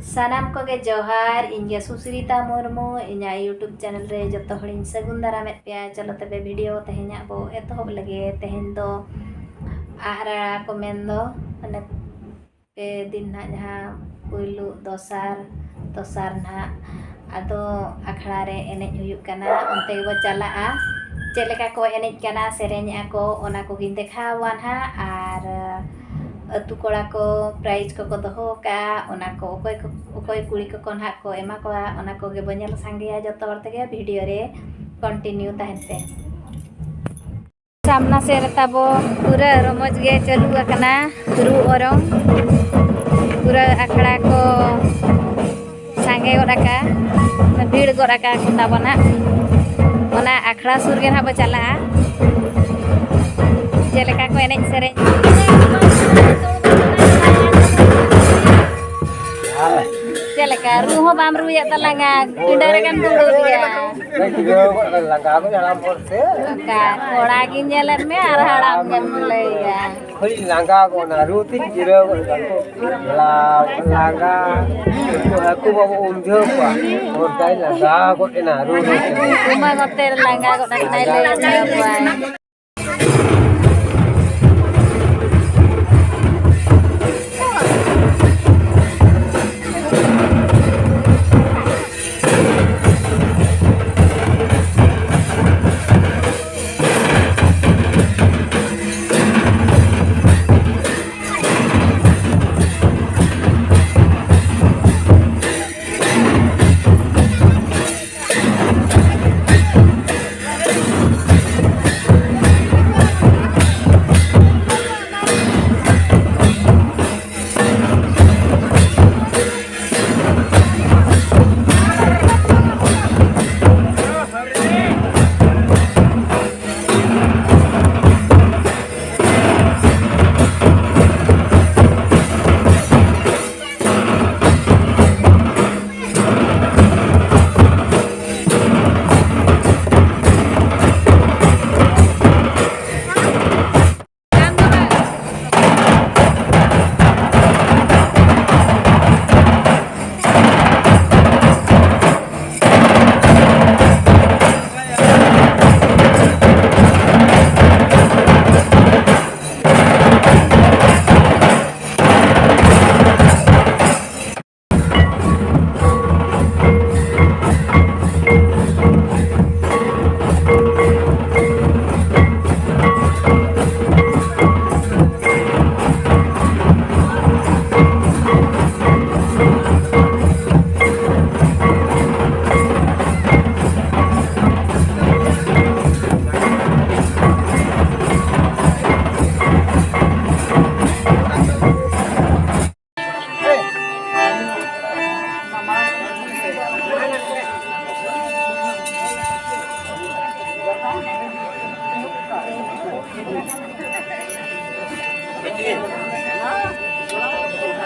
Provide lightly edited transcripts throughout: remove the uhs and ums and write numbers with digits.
सानाम को गे जोहार इंगे सुश्रिता मुर्मू इना यूट्यूब चैनल रे जतो हड़िन सगुन दारामेद पे चलो तबे वीडियो तेहेना बो एतहब लगे तेहेन दो आहरा को मेंदो माने पे दिन ना जहाँ पुइलु दोसार ना आदो अखड़ा रे एनेज हुयुग कना उनते बो चला चेलेका को एनेज कना सेरेñ को ओना को गिन देखावान हा आर अतु कोड़ा को प्राइज को दोहो का ओना को ओकोय कुड़ी को कोन हाक को एमा को ओना को गे बनेल सांगेया जतो हर तगे वीडियो रे कंटिन्यू ताहेते सामना से रताबो पूरा रमज गे चालू अकना रू ओरम पूरा अखड़ा को सांगे गोडका भीड़ गोडका को ताबना ओना अखड़ा सुर गे ना चला जेलेका को एनेज सेरेñ जेलेका रू हो बाम रू या तलंगा इंडर kan dulu dia langga ko haram porse ka koda gi nyelan me ar haram ngam mulai ya kholi langga ko na ru tin jiro la langga aku bawa unjo pa or dai langga ko na ru kuma ngoter langga ko dai le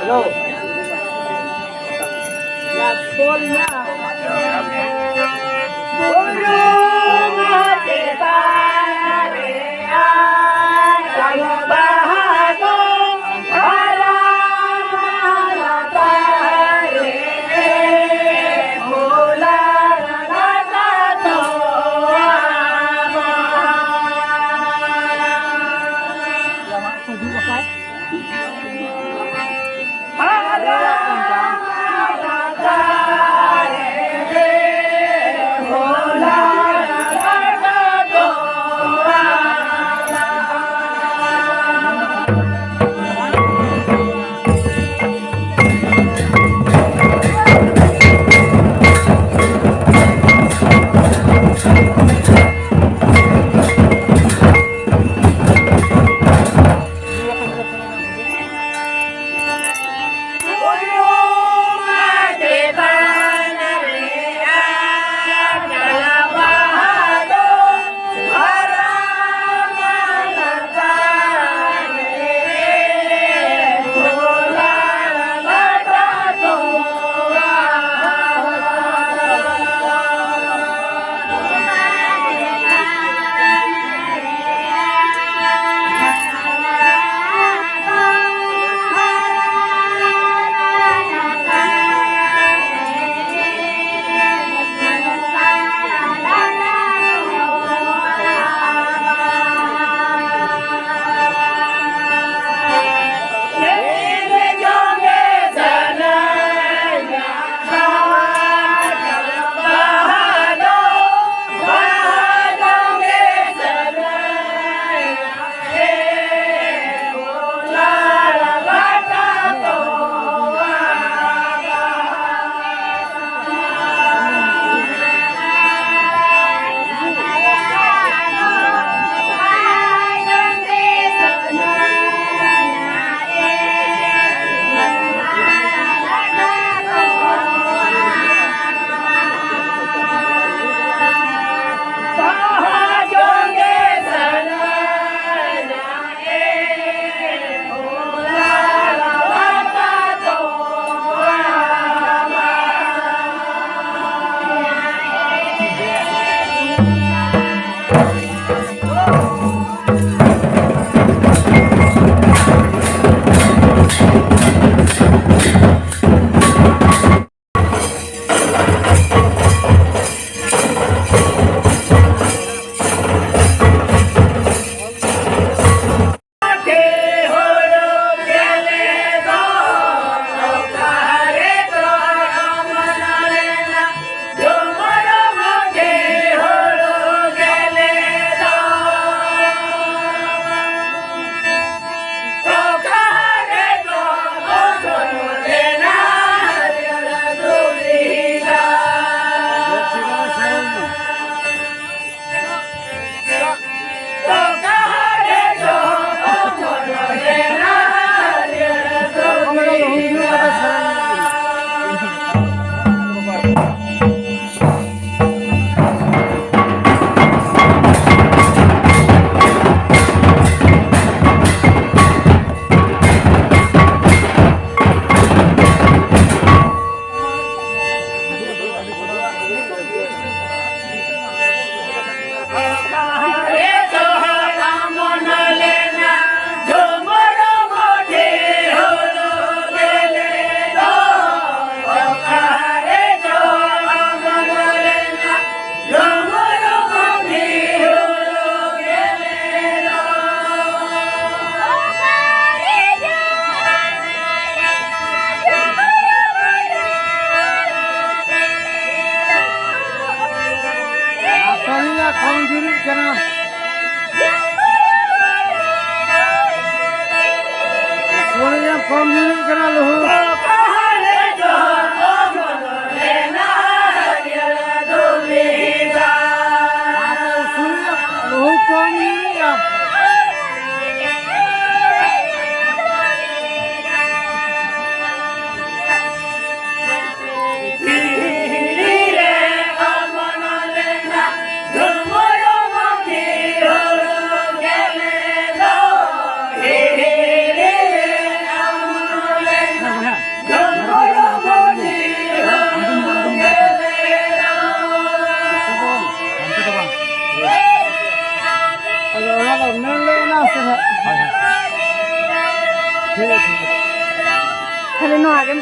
Hello. Ya polnya.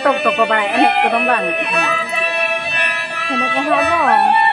tok tok ko bara enek ko dong bang. Enek ko habo.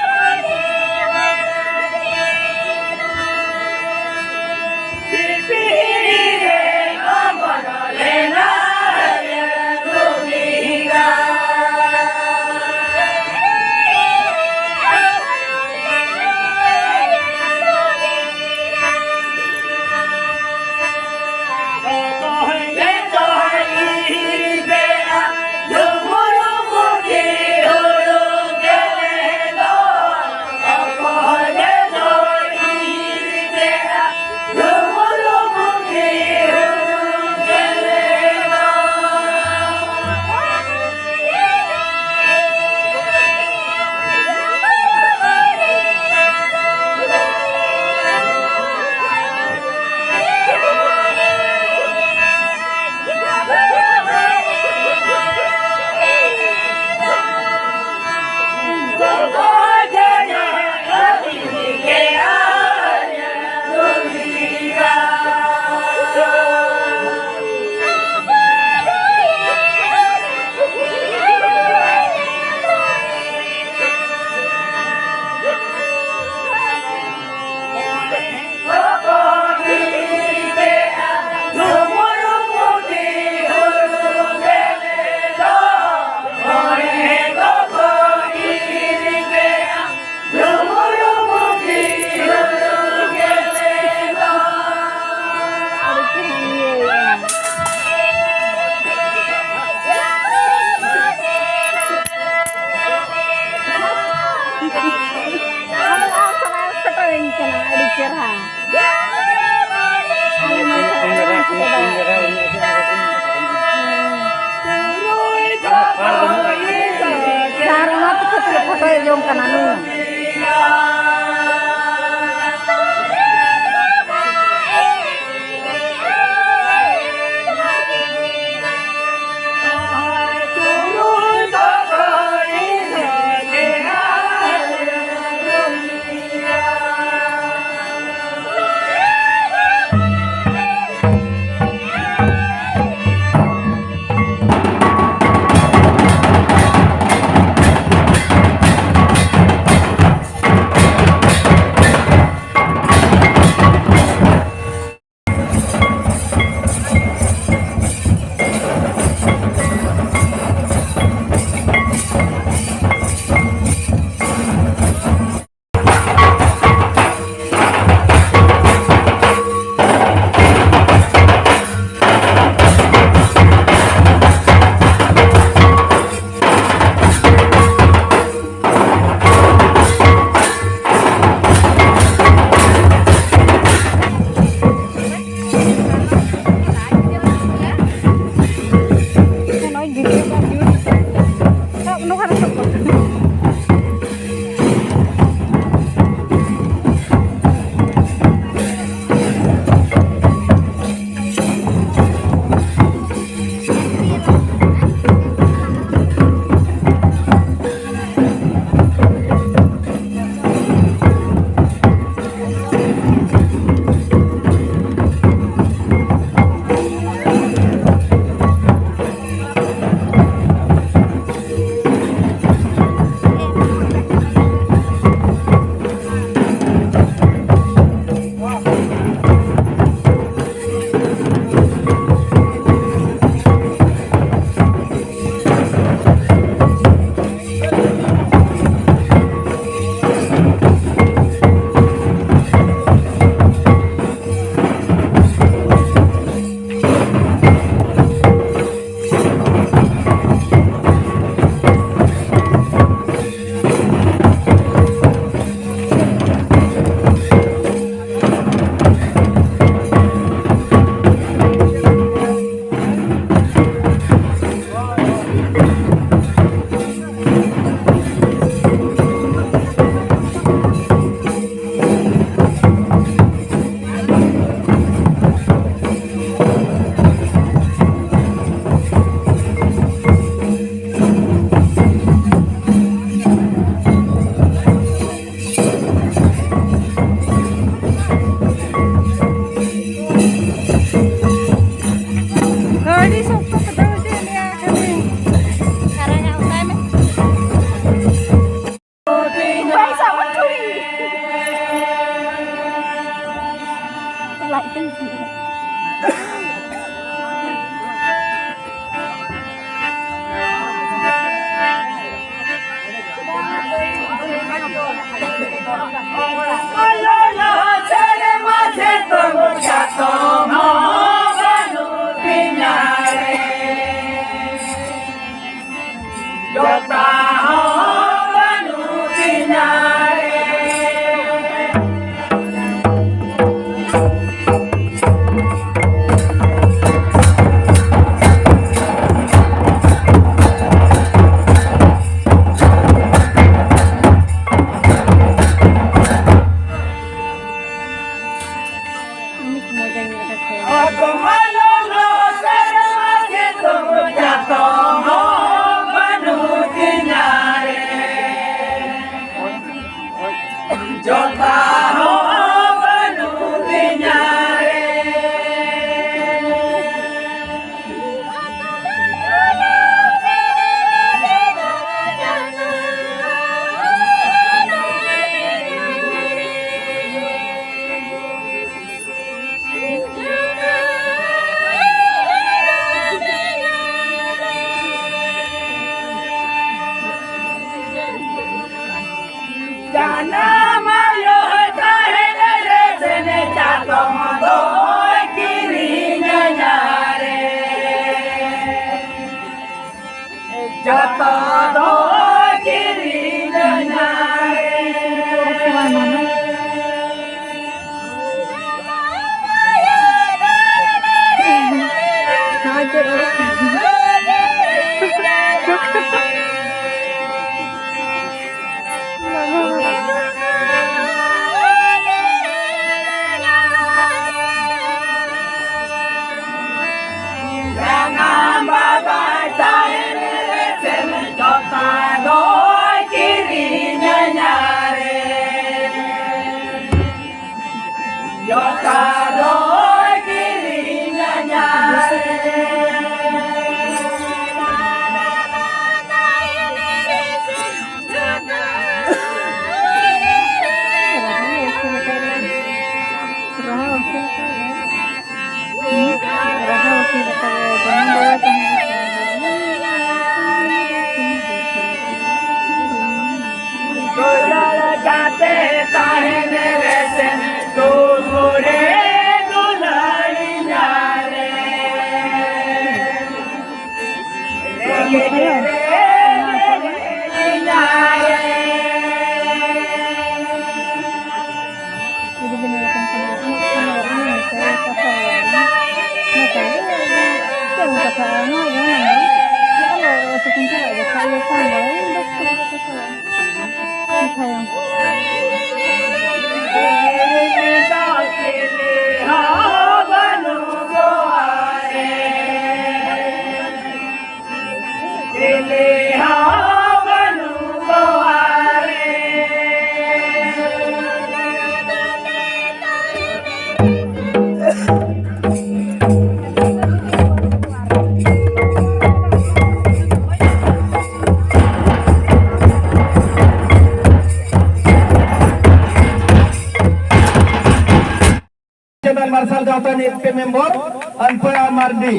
Marshal Gautan FP member Anpoya Mardi.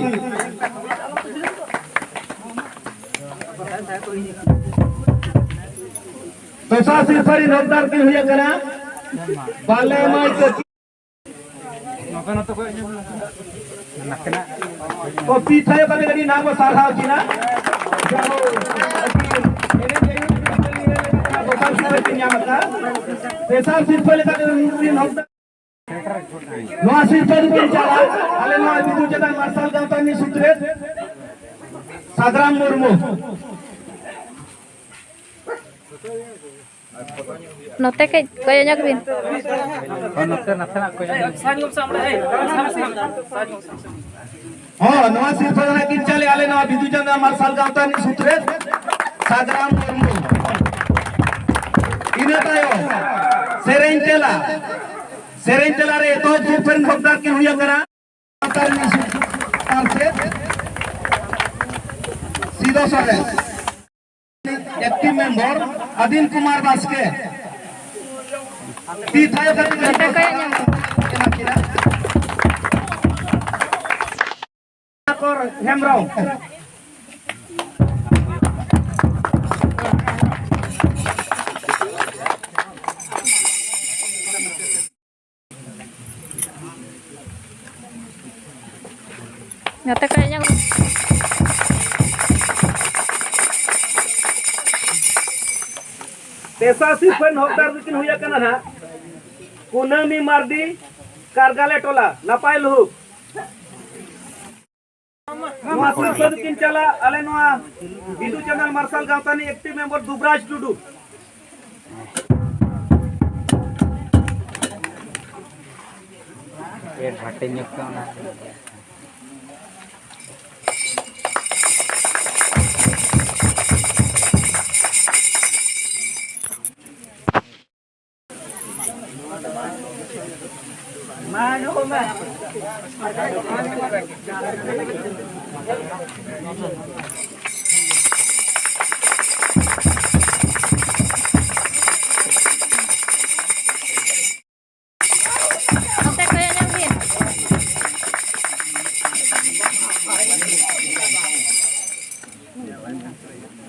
तो सिर्फरी नोटदार की हुई करा बाले माई तो पीछे बने गरी नाम सारा जिना पैसा सिर्फरी का नोटदार Noa sirpari bicara, ale noa itu jadi Marshal Gautan ini sutret, Sadram Murmu. Note kayaknya Kevin. Oh, noa sirpari bicara, ale noa itu jadi Marshal Gautan ini sutret, Sadram Murmu. Ini tayo, Serentela. Serentela re तो फिर भक्तार के हुआ करा सीधा सारे active member अदिन Kumar Baske तीर्थाय कर हेमराव Nyata kayaknya पैसा सिर्फ हकदार बिकिन हुआ कना ना कुनमी मार्डी कारगाले टोला नपाय लुहुक नोआ सिर्फ बिकिन चला अले नोआ बिदु चैनल मार्शल गावतानी एक्टिव मेंबर दुबराज टुडू ये घाटे निकलना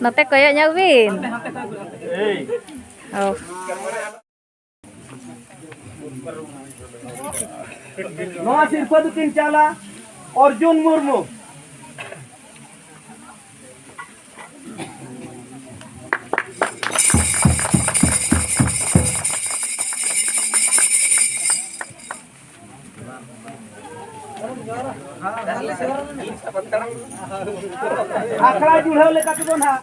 Note kayaknya Win. Oh. Noa sirpa dukin cala Arjun Murmu. Akla julhaw lekat don ha.